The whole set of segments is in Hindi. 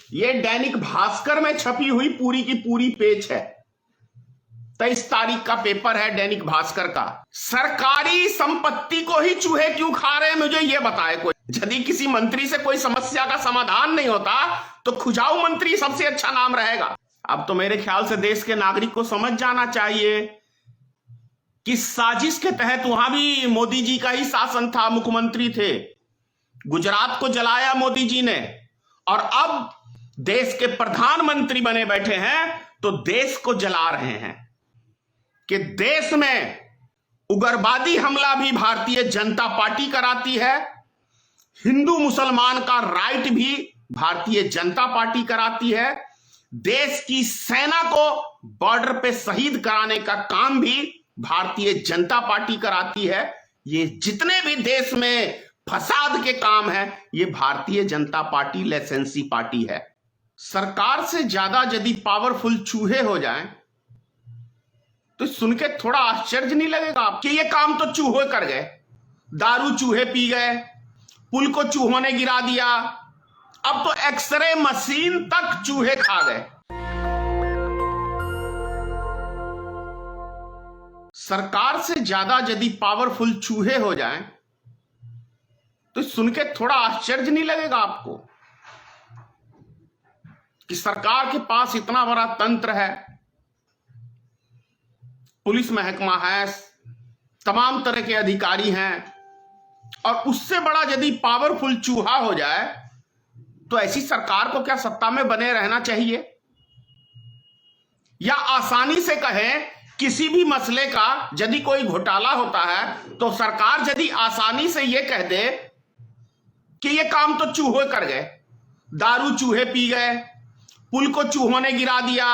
ये दैनिक भास्कर में छपी हुई पूरी की पूरी पेज है। 23 तारीख का पेपर है दैनिक भास्कर का। सरकारी संपत्ति को ही चूहे क्यों खा रहे हैं, मुझे ये बताए कोई। यदि किसी मंत्री से कोई समस्या का समाधान नहीं होता तो खुजाऊ मंत्री सबसे अच्छा नाम रहेगा। अब तो मेरे ख्याल से देश के नागरिक को समझ जाना चाहिए कि साजिश के तहत वहां भी मोदी जी का ही शासन था, मुख्यमंत्री थे। गुजरात को जलाया मोदी जी ने, और अब देश के प्रधानमंत्री बने बैठे हैं तो देश को जला रहे हैं कि देश में उग्रवादी हमला भी भारतीय जनता पार्टी कराती है, हिंदू मुसलमान का राइट भी भारतीय जनता पार्टी कराती है, देश की सेना को बॉर्डर पे शहीद कराने का काम भी भारतीय जनता पार्टी कराती है। ये जितने भी देश में फसाद के काम है ये भारतीय जनता पार्टी लाइसेंसी पार्टी है। सरकार से ज्यादा यदि पावरफुल चूहे हो जाएं तो सुन के थोड़ा आश्चर्य नहीं लगेगा आप कि ये काम तो चूहे कर गए। दारू चूहे पी गए, पुल को चूहों ने गिरा दिया, अब तो एक्सरे मशीन तक चूहे खा गए। सरकार से ज्यादा यदि पावरफुल चूहे हो जाएं तो सुन के थोड़ा आश्चर्य नहीं लगेगा आपको कि सरकार के पास इतना बड़ा तंत्र है, पुलिस महकमा है, तमाम तरह के अधिकारी हैं, और उससे बड़ा यदि पावरफुल चूहा हो जाए तो ऐसी सरकार को क्या सत्ता में बने रहना चाहिए? या आसानी से कहें, किसी भी मसले का यदि कोई घोटाला होता है तो सरकार यदि आसानी से यह कह दे कि यह काम तो चूहे कर गए, दारू चूहे पी गए, पुल को चूहों ने गिरा दिया,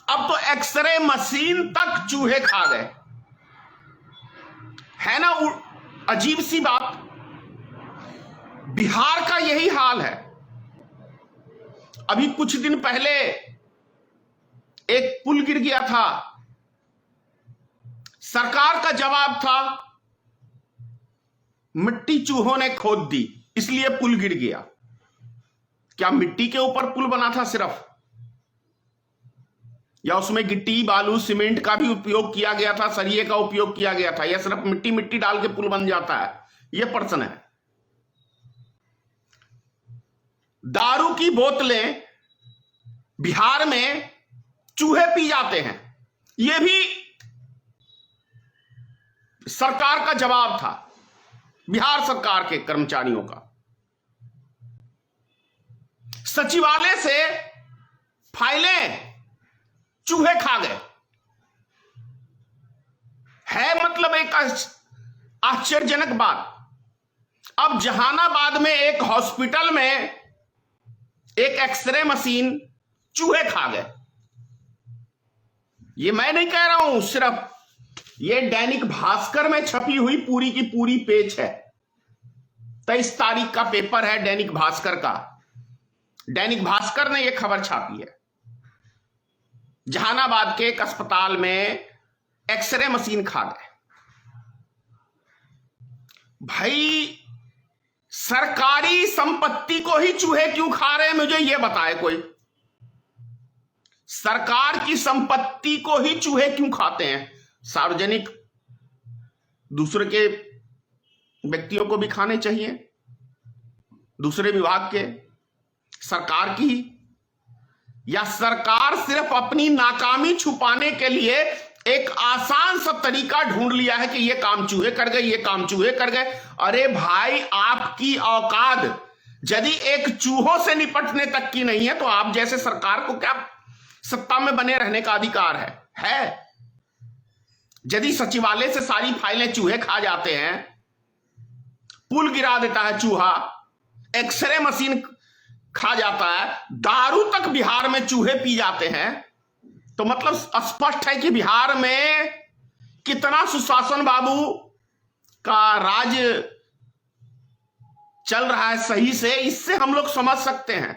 अब तो एक्सरे मशीन तक चूहे खा गए, है ना अजीब सी बात। बिहार का यही हाल है। अभी कुछ दिन पहले एक पुल गिर गया था, सरकार का जवाब था मिट्टी चूहों ने खोद दी इसलिए पुल गिर गया। क्या मिट्टी के ऊपर पुल बना था सिर्फ, या उसमें गिट्टी बालू सीमेंट का भी उपयोग किया गया था, सरिये का उपयोग किया गया था, या सिर्फ मिट्टी मिट्टी डाल के पुल बन जाता है? यह प्रश्न है। दारू की बोतलें बिहार में चूहे पी जाते हैं, यह भी सरकार का जवाब था, बिहार सरकार के कर्मचारियों का। सचिवालय से फाइलें चूहे खा गए, है मतलब एक आश्चर्यजनक बात। अब जहानाबाद में एक हॉस्पिटल में एक एक्सरे मशीन चूहे खा गए। ये मैं नहीं कह रहा हूं, सिर्फ ये दैनिक भास्कर में छपी हुई पूरी की पूरी पेज है। 23 तारीख का पेपर है दैनिक भास्कर का। दैनिक भास्कर ने यह खबर छापी है, जहानाबाद के एक अस्पताल में एक्सरे मशीन खा गए। भाई, सरकारी संपत्ति को ही चूहे क्यों खा रहे हैं, मुझे यह बताए कोई। सरकार की संपत्ति को ही चूहे क्यों खाते हैं? सार्वजनिक दूसरे के व्यक्तियों को भी खाने चाहिए, दूसरे विभाग के, सरकार की। या सरकार सिर्फ अपनी नाकामी छुपाने के लिए एक आसान सा तरीका ढूंढ लिया है कि ये काम चूहे कर गए, ये काम चूहे कर गए। अरे भाई, आपकी औकात यदि एक चूहों से निपटने तक की नहीं है तो आप जैसे सरकार को क्या सत्ता में बने रहने का अधिकार है? यदि सचिवालय से सारी फाइलें चूहे खा जाते हैं, पुल गिरा देता है चूहा, एक्सरे मशीन खा जाता है, दारू तक बिहार में चूहे पी जाते हैं, तो मतलब स्पष्ट है कि बिहार में कितना सुशासन बाबू का राज चल रहा है सही से। इससे हम लोग समझ सकते हैं।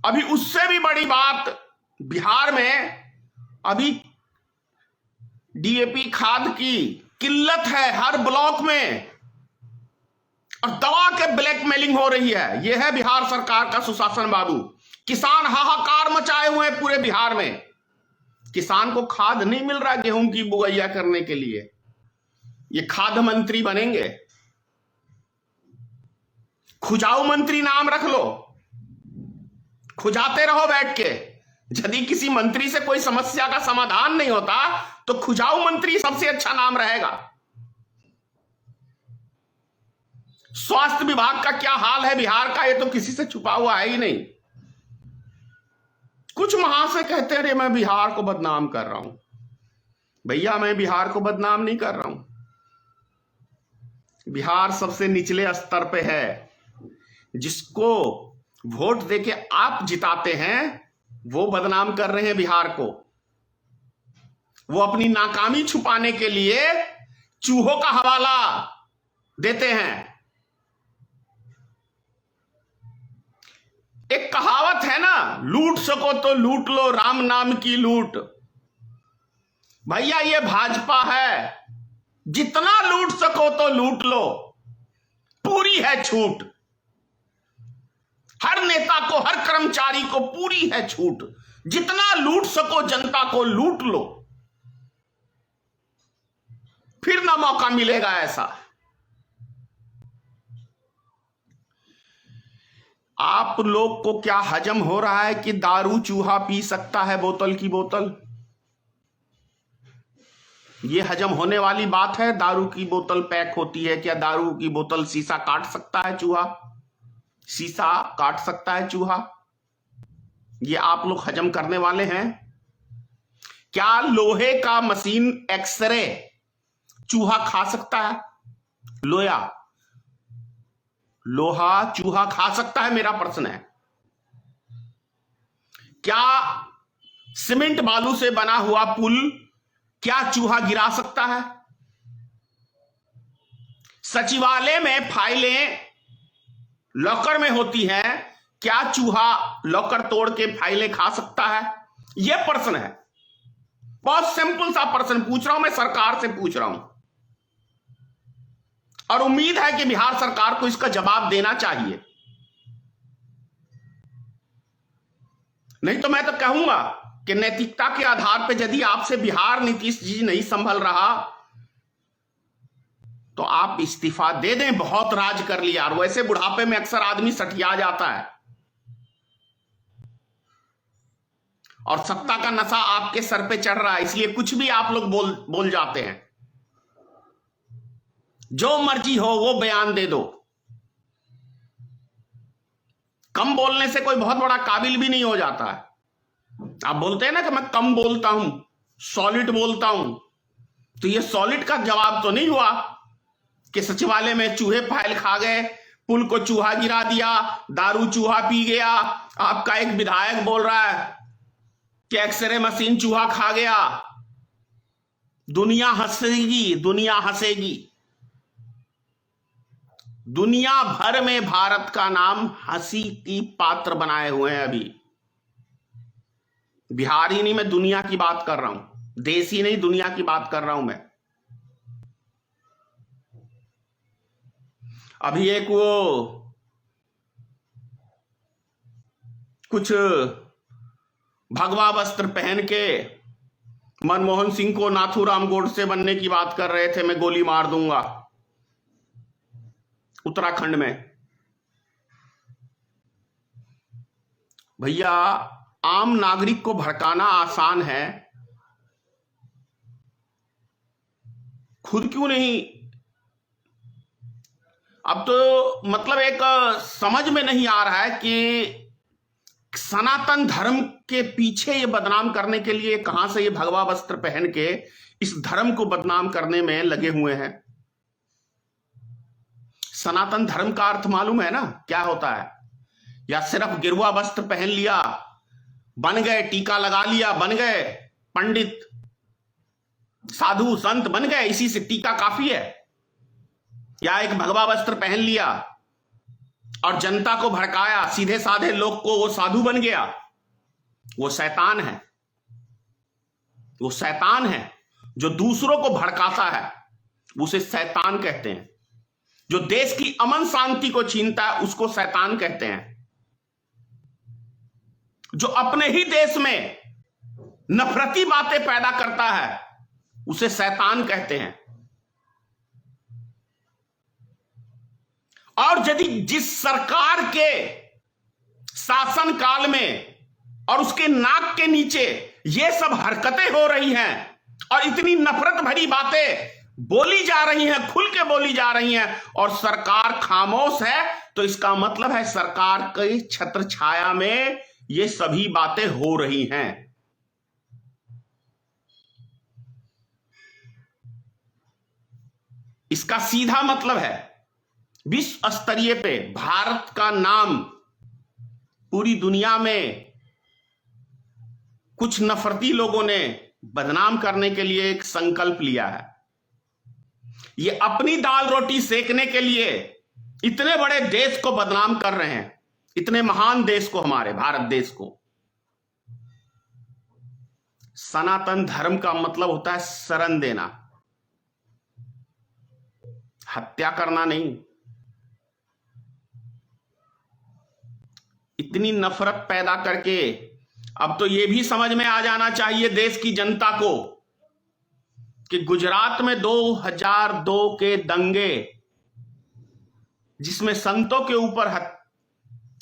अभी उससे भी बड़ी बात, बिहार में अभी डीएपी खाद की किल्लत है हर ब्लॉक में। और दवा के ब्लैकमेलिंग हो रही है। यह है बिहार सरकार का सुशासन बाबू। किसान हाहाकार मचाए हुए हैं पूरे बिहार में। किसान को खाद नहीं मिल रहा गेहूं की बुआइया करने के लिए। ये खाद्य मंत्री बनेंगे। खुजाऊ मंत्री नाम रख लो, खुजाते रहो बैठ के। यदि किसी मंत्री से कोई समस्या का समाधान नहीं होता तो खुजाऊ मंत्री सबसे अच्छा नाम रहेगा। स्वास्थ्य विभाग का क्या हाल है बिहार का, ये तो किसी से छुपा हुआ है ही नहीं। कुछ महाशय कहते रहे मैं बिहार को बदनाम कर रहा हूं। भैया मैं बिहार को बदनाम नहीं कर रहा हूं। बिहार सबसे निचले स्तर पे है। जिसको वोट देके आप जिताते हैं वो बदनाम कर रहे हैं बिहार को। वो अपनी नाकामी छुपाने के लिए चूहों का हवाला देते हैं। एक कहावत है ना, लूट सको तो लूट लो, राम नाम की लूट। भैया ये भाजपा है, जितना लूट सको तो लूट लो, पूरी है छूट। हर नेता को, हर कर्मचारी को पूरी है छूट। जितना लूट सको जनता को लूट लो, फिर ना मौका मिलेगा ऐसा। आप लोग को क्या हजम हो रहा है कि दारू चूहा पी सकता है बोतल की बोतल? ये हजम होने वाली बात है? दारू की बोतल पैक होती है क्या? दारू की बोतल शीशा काट सकता है चूहा? शीशा काट सकता है चूहा? ये आप लोग हजम करने वाले हैं क्या? लोहे का मशीन एक्सरे चूहा खा सकता है? लोहा चूहा खा सकता है? मेरा प्रश्न है। क्या सीमेंट बालू से बना हुआ पुल क्या चूहा गिरा सकता है? सचिवालय में फाइलें लॉकर में होती हैं, क्या चूहा लॉकर तोड़ के फाइलें खा सकता है? यह प्रश्न है। बहुत सिंपल सा प्रश्न पूछ रहा हूं, मैं सरकार से पूछ रहा हूं और उम्मीद है कि बिहार सरकार को इसका जवाब देना चाहिए। नहीं तो मैं तो कहूंगा कि नैतिकता के आधार पर यदि आपसे बिहार नीतीश जी नहीं संभल रहा तो आप इस्तीफा दे दें। बहुत राज कर लिया, और वैसे बुढ़ापे में अक्सर आदमी सठिया जाता है और सत्ता का नशा आपके सर पे चढ़ रहा है, इसलिए कुछ भी आप लोग बोल जाते हैं। जो मर्जी हो वो बयान दे दो। कम बोलने से कोई बहुत बड़ा काबिल भी नहीं हो जाता है। आप बोलते हैं ना कि मैं कम बोलता हूं, सॉलिड बोलता हूं, तो ये सॉलिड का जवाब तो नहीं हुआ कि सचिवालय में चूहे फाइल खा गए, पुल को चूहा गिरा दिया, दारू चूहा पी गया। आपका एक विधायक बोल रहा है कि एक्सरे मशीन चूहा खा गया। दुनिया हंसेगी, दुनिया हंसेगी। दुनिया भर में भारत का नाम हंसी की पात्र बनाए हुए हैं। अभी बिहार ही नहीं, मैं दुनिया की बात कर रहा हूं, देश ही नहीं दुनिया की बात कर रहा हूं मैं। अभी एक वो कुछ भगवा वस्त्र पहन के मनमोहन सिंह को नाथूराम गोडसे बनने की बात कर रहे थे, मैं गोली मार दूंगा, उत्तराखंड में। भैया आम नागरिक को भड़काना आसान है, खुद क्यों नहीं? अब तो मतलब एक समझ में नहीं आ रहा है कि सनातन धर्म के पीछे ये बदनाम करने के लिए कहां से ये भगवा वस्त्र पहन के इस धर्म को बदनाम करने में लगे हुए हैं। सनातन धर्म का अर्थ मालूम है ना क्या होता है? या सिर्फ गिरुआ वस्त्र पहन लिया, बन गए, टीका लगा लिया, बन गए पंडित, साधु संत बन गए, इसी से टीका काफी है? या एक भगवा वस्त्र पहन लिया और जनता को भड़काया, सीधे साधे लोग को वो साधु बन गया? वो शैतान है। वो शैतान है जो दूसरों को भड़काता है, उसे शैतान कहते हैं। जो देश की अमन शांति को छीनता है उसको शैतान कहते हैं। जो अपने ही देश में नफरती बातें पैदा करता है उसे शैतान कहते हैं। और यदि जिस सरकार के शासन काल में और उसके नाक के नीचे ये सब हरकतें हो रही हैं और इतनी नफरत भरी बातें बोली जा रही हैं, खुल के बोली जा रही हैं, और सरकार खामोश है, तो इसका मतलब है सरकार की छत्र छाया में ये सभी बातें हो रही हैं। इसका सीधा मतलब है विश्व स्तरीय पे भारत का नाम पूरी दुनिया में कुछ नफरती लोगों ने बदनाम करने के लिए एक संकल्प लिया है। ये अपनी दाल रोटी सेकने के लिए इतने बड़े देश को बदनाम कर रहे हैं, इतने महान देश को, हमारे भारत देश को। सनातन धर्म का मतलब होता है शरण देना, हत्या करना नहीं। इतनी नफरत पैदा करके अब तो यह भी समझ में आ जाना चाहिए देश की जनता को कि गुजरात में 2002 के दंगे, जिसमें संतों के ऊपर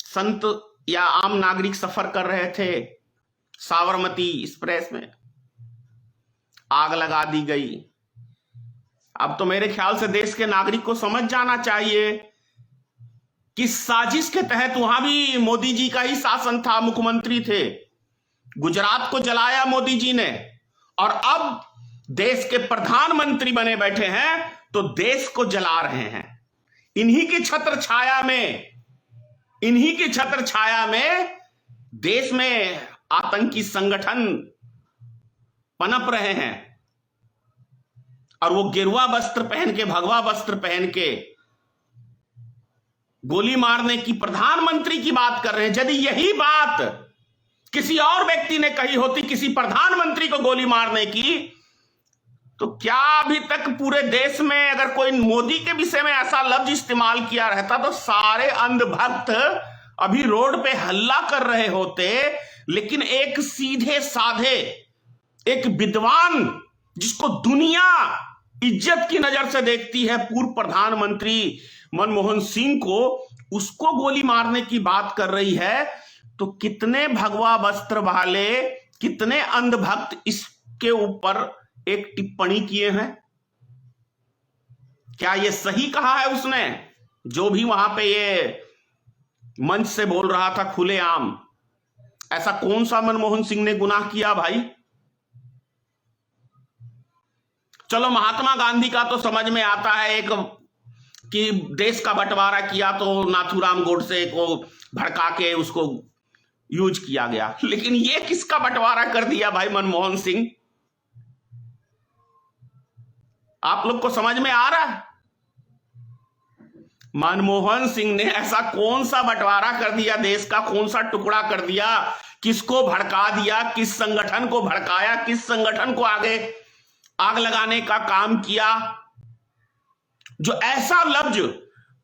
संत या आम नागरिक सफर कर रहे थे, साबरमती एक्सप्रेस में आग लगा दी गई। अब तो मेरे ख्याल से देश के नागरिक को समझ जाना चाहिए कि साजिश के तहत वहां भी मोदी जी का ही शासन था, मुख्यमंत्री थे। गुजरात को जलाया मोदी जी ने, और अब देश के प्रधानमंत्री बने बैठे हैं तो देश को जला रहे हैं। इन्हीं की छत्र छाया में देश में आतंकी संगठन पनप रहे हैं, और वो गेरुआ वस्त्र पहन के, भगवा वस्त्र पहन के गोली मारने की, प्रधानमंत्री की बात कर रहे हैं। यदि यही बात किसी और व्यक्ति ने कही होती, किसी प्रधानमंत्री को गोली मारने की, तो क्या अभी तक पूरे देश में अगर कोई मोदी के विषय में ऐसा लफ्ज इस्तेमाल किया रहता तो सारे अंधभक्त अभी रोड पे हल्ला कर रहे होते। लेकिन एक सीधे साधे, एक विद्वान जिसको दुनिया इज्जत की नजर से देखती है, पूर्व प्रधानमंत्री मनमोहन सिंह को, उसको गोली मारने की बात कर रही है, तो कितने भगवा वस्त्र वाले, कितने अंधभक्त इसके ऊपर एक टिप्पणी किए हैं। क्या ये सही कहा है उसने? जो भी वहां पे ये मंच से बोल रहा था खुलेआम, ऐसा कौन सा मनमोहन सिंह ने गुनाह किया भाई? चलो महात्मा गांधी का तो समझ में आता है, एक कि देश का बंटवारा किया तो नाथूराम गोडसे को भड़का के उसको यूज किया गया, लेकिन ये किसका बंटवारा कर दिया भाई मनमोहन सिंह? आप लोग को समझ में आ रहा है? मनमोहन सिंह ने ऐसा कौन सा बंटवारा कर दिया, देश का कौन सा टुकड़ा कर दिया, किसको भड़का दिया, किस संगठन को भड़काया, किस संगठन को आगे आग लगाने का काम किया, जो ऐसा लफ्ज,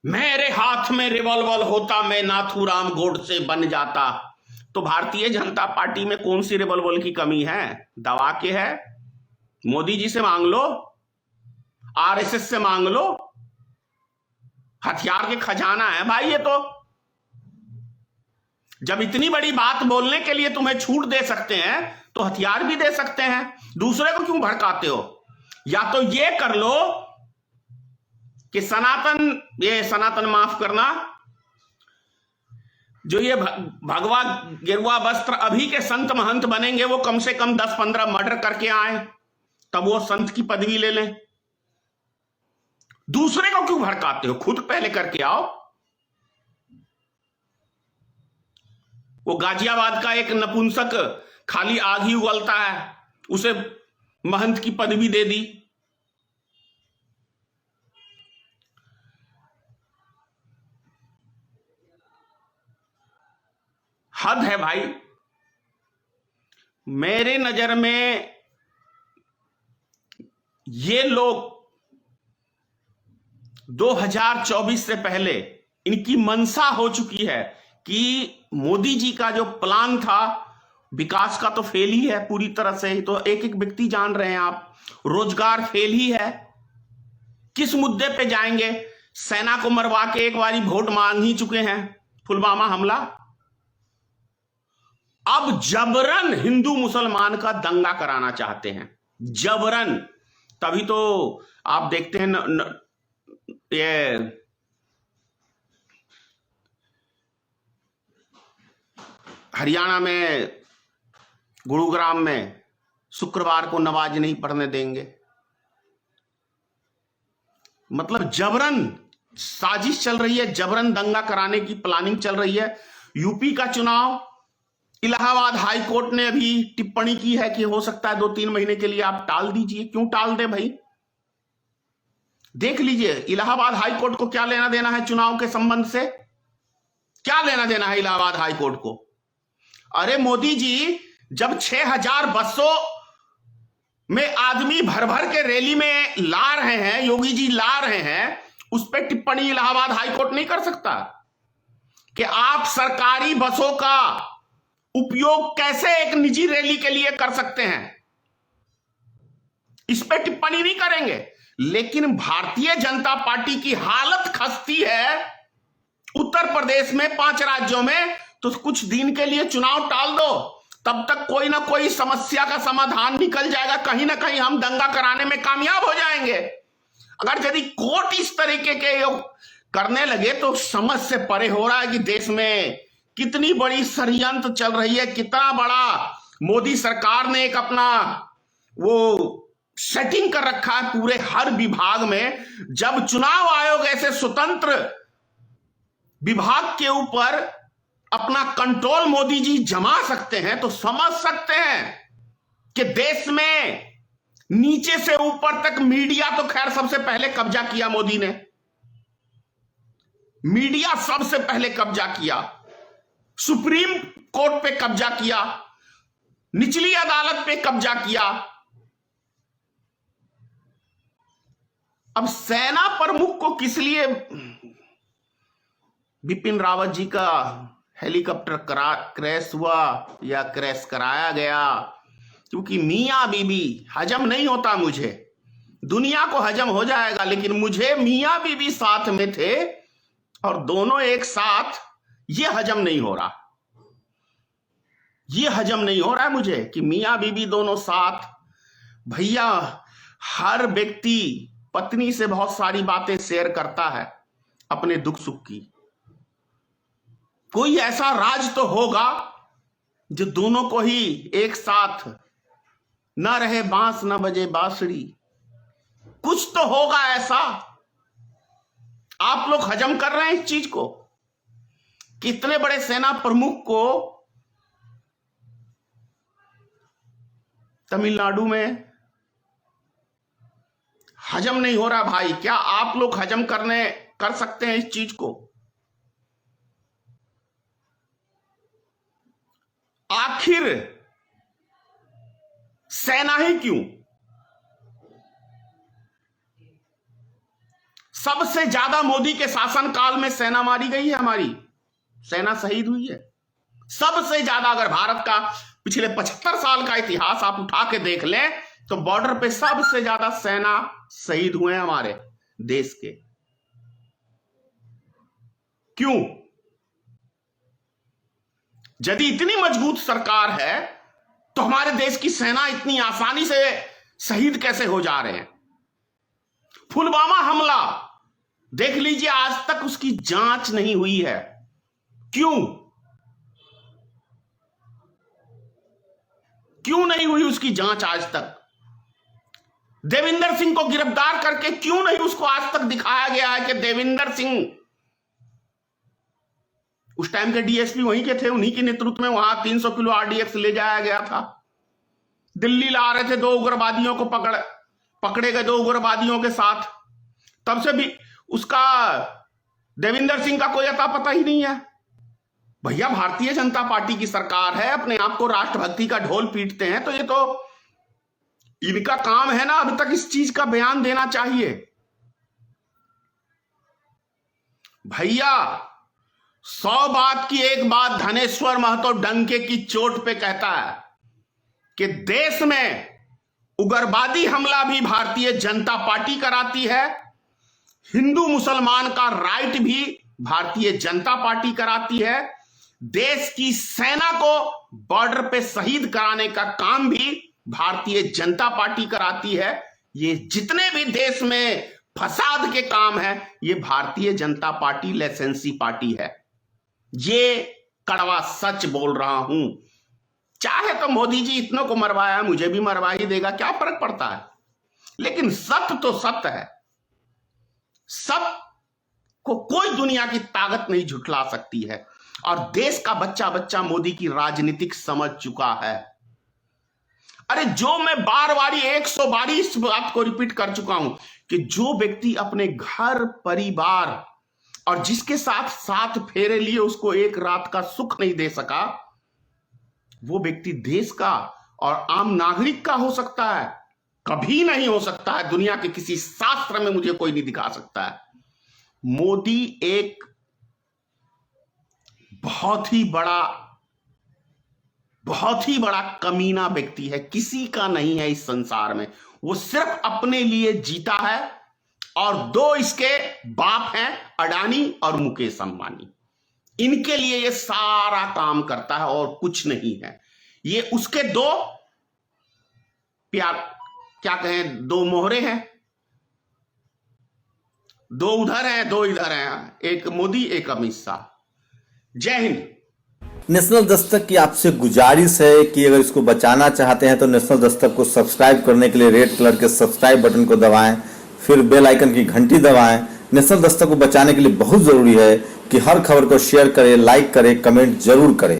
मेरे हाथ में रिवॉल्वर होता मैं नाथूराम गोडसे बन जाता। तो भारतीय जनता पार्टी में कौन सी रिवॉल्वर की कमी है? दबा के है, मोदी जी से मांग लो, आरएसएस से मांग लो, हथियार के खजाना है भाई ये तो। जब इतनी बड़ी बात बोलने के लिए तुम्हें छूट दे सकते हैं तो हथियार भी दे सकते हैं। दूसरे को क्यों भड़काते हो? या तो ये कर लो कि सनातन माफ करना, जो ये भगवा गेरुआ वस्त्र अभी के संत महंत बनेंगे वो कम से कम 10-15 मर्डर करके आए, तब वो संत की पदवी ले लें। दूसरे को क्यों भड़काते हो? खुद पहले करके आओ। वो गाजियाबाद का एक नपुंसक खाली आग ही उगलता है, उसे महंत की पदवी दे दी। हद है भाई। मेरे नजर में ये लोग 2024 से पहले इनकी मंशा हो चुकी है कि मोदी जी का जो प्लान था विकास का तो फेल ही है पूरी तरह से। तो एक एक व्यक्ति जान रहे हैं आप, रोजगार फेल ही है। किस मुद्दे पे जाएंगे? सेना को मरवा के एक बारी वोट मांग ही चुके हैं, पुलवामा हमला। अब जबरन हिंदू मुसलमान का दंगा कराना चाहते हैं, जबरन। तभी तो आप देखते हैं ये हरियाणा में गुरुग्राम में शुक्रवार को नमाज नहीं पढ़ने देंगे। मतलब जबरन साजिश चल रही है, जबरन दंगा कराने की प्लानिंग चल रही है। यूपी का चुनाव, इलाहाबाद हाई कोर्ट ने अभी टिप्पणी की है कि हो सकता है 2-3 महीने के लिए आप टाल दीजिए। क्यों टाल दे भाई? देख लीजिए इलाहाबाद हाई कोर्ट को क्या लेना देना है चुनाव के संबंध से? क्या लेना देना है इलाहाबाद हाई कोर्ट को? अरे मोदी जी जब 6000 बसों में आदमी भर भर के रैली में ला रहे हैं, योगी जी ला रहे हैं, उस पर टिप्पणी इलाहाबाद हाई कोर्ट नहीं कर सकता कि आप सरकारी बसों का उपयोग कैसे एक निजी रैली के लिए कर सकते हैं? इस पर टिप्पणी नहीं करेंगे। लेकिन भारतीय जनता पार्टी की हालत खस्ती है उत्तर प्रदेश में 5 राज्यों में, तो कुछ दिन के लिए चुनाव टाल दो, तब तक कोई ना कोई समस्या का समाधान निकल जाएगा। कहीं ना कहीं हम दंगा कराने में कामयाब हो जाएंगे। अगर यदि कोर्ट इस तरीके के करने लगे तो समझ से परे हो रहा है कि देश में कितनी बड़ी षड्यंत्र चल रही है, कितना बड़ा मोदी सरकार ने एक अपना वो सेटिंग कर रखा है पूरे हर विभाग में। जब चुनाव आयोग ऐसे स्वतंत्र विभाग के ऊपर अपना कंट्रोल मोदी जी जमा सकते हैं तो समझ सकते हैं कि देश में नीचे से ऊपर तक मीडिया तो खैर सबसे पहले कब्जा किया मोदी ने, मीडिया सबसे पहले कब्जा किया, सुप्रीम कोर्ट पे कब्जा किया, निचली अदालत पे कब्जा किया। अब सेना प्रमुख को किस लिए बिपिन रावत जी का हेलीकॉप्टर क्रैश हुआ या क्रैश कराया गया? क्योंकि मियां बीबी हजम नहीं होता मुझे, दुनिया को हजम हो जाएगा लेकिन मुझे मियां बीबी साथ में थे और दोनों एक साथ, ये हजम नहीं हो रहा, ये हजम नहीं हो रहा है मुझे कि मियां बीबी दोनों साथ। भैया हर व्यक्ति पत्नी से बहुत सारी बातें शेयर करता है अपने दुख सुख की, कोई ऐसा राज तो होगा जो दोनों को ही एक साथ, न रहे बांस न बजे बांसुरी, कुछ तो होगा ऐसा। आप लोग हजम कर रहे हैं इस चीज को? कितने बड़े सेना प्रमुख को तमिलनाडु में हजम नहीं हो रहा भाई। क्या आप लोग हजम कर सकते हैं इस चीज को? आखिर सेना ही क्यों? सबसे ज्यादा मोदी के शासनकाल में सेना मारी गई है, हमारी सेना शहीद हुई है सबसे ज्यादा। अगर भारत का पिछले 75 साल का इतिहास आप उठा के देख लें तो बॉर्डर पे सबसे ज्यादा सेना शहीद हुए हैं हमारे देश के। क्यों? यदि इतनी मजबूत सरकार है तो हमारे देश की सेना इतनी आसानी से शहीद कैसे हो जा रहे हैं? पुलवामा हमला देख लीजिए, आज तक उसकी जांच नहीं हुई है। क्यों? क्यों नहीं हुई उसकी जांच आज तक? देविंदर सिंह को गिरफ्तार करके क्यों नहीं उसको आज तक दिखाया गया है कि देविंदर सिंह, उस टाइम के डीएसपी वहीं के थे, उन्हीं के नेतृत्व में वहां 300 किलो आरडीएक्स ले जाया गया था। दिल्ली ला रहे थे 2 उग्रवादियों को, पकड़े गए 2 उग्रवादियों के साथ। तब से भी उसका देविंदर सिंह का कोई अता पता ही नहीं है। भैया भारतीय जनता पार्टी की सरकार है, अपने आप को राष्ट्रभक्ति का ढोल पीटते हैं, तो ये तो इनका काम है ना अभी तक इस चीज का बयान देना चाहिए। भैया 100 बात की एक बात धनेश्वर महतो डंके की चोट पे कहता है कि देश में उग्रवादी हमला भी भारतीय जनता पार्टी कराती है, हिंदू मुसलमान का राइट भी भारतीय जनता पार्टी कराती है, देश की सेना को बॉर्डर पे शहीद कराने का काम भी भारतीय जनता पार्टी कराती है। ये जितने भी देश में फसाद के काम है ये भारतीय जनता पार्टी लाइसेंसी पार्टी है। ये कड़वा सच बोल रहा हूं। चाहे तो मोदी जी इतनों को मरवाया, मुझे भी मरवा ही देगा, क्या फर्क पड़ता है, लेकिन सत्य तो सत्य है। सत्य को कोई दुनिया की ताकत नहीं झुठला सकती है और देश का बच्चा बच्चा मोदी की राजनीतिक समझ चुका है। अरे जो मैं बार बार 100 बार इस बात को रिपीट कर चुका हूं कि जो व्यक्ति अपने घर परिवार और जिसके साथ 7 फेरे लिए उसको एक रात का सुख नहीं दे सका, वो व्यक्ति देश का और आम नागरिक का हो सकता है? कभी नहीं हो सकता है। दुनिया के किसी शास्त्र में मुझे कोई नहीं दिखा सकता है। मोदी एक बहुत ही बड़ा कमीना व्यक्ति है, किसी का नहीं है इस संसार में। वो सिर्फ अपने लिए जीता है और 2 इसके बाप हैं, अडानी और मुकेश अंबानी। इनके लिए ये सारा काम करता है और कुछ नहीं है। ये उसके 2 क्या कहें, 2 मोहरे हैं, 2 उधर हैं 2 इधर हैं, एक मोदी एक अमित शाह। जय हिंद। नेशनल दस्तक की आपसे गुजारिश है कि अगर इसको बचाना चाहते हैं तो नेशनल दस्तक को सब्सक्राइब करने के लिए रेड कलर के सब्सक्राइब बटन को दबाएं, फिर बेल आइकन की घंटी दबाएं। नेशनल दस्तक को बचाने के लिए बहुत जरूरी है कि हर खबर को शेयर करें, लाइक करें, कमेंट जरूर करें।